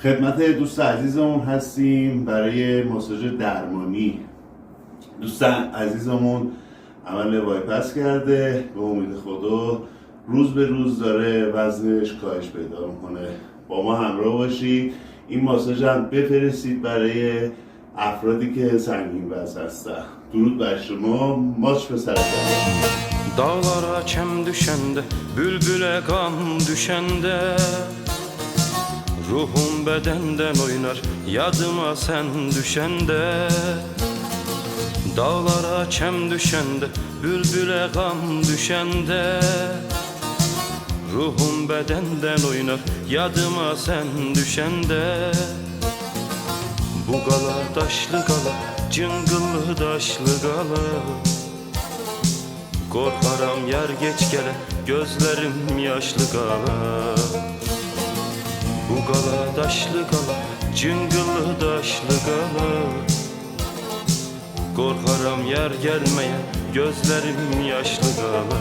خدمت دوست عزیزمون هستیم برای ماساژ درمانی. دوست عزیزمون عمل بایپس کرده، به امید خدا روز به روز داره وزنش کاهش پیدا میکنه. با ما همراه باشید. این ماساژ هم بفرستید برای افرادی که سنگین وزن هستن. درود بر شما. ماچ به سر Dağlara kem düşende, bülbüle gam düşende, ruhum bedenden oynar, yadıma sen düşende. Dağlara kem düşende, bülbüle gam düşende, ruhum bedenden oynar, yadıma sen düşende. Bu gala daşlı gala, cıngıllı daşlı gala, korkaram yer geç gele, gözlerim yaşlı gala. Bu gala daşlı gala, cıngıllı daşlı gala, korkaram yer gelmeye, gözlerim yaşlı gala.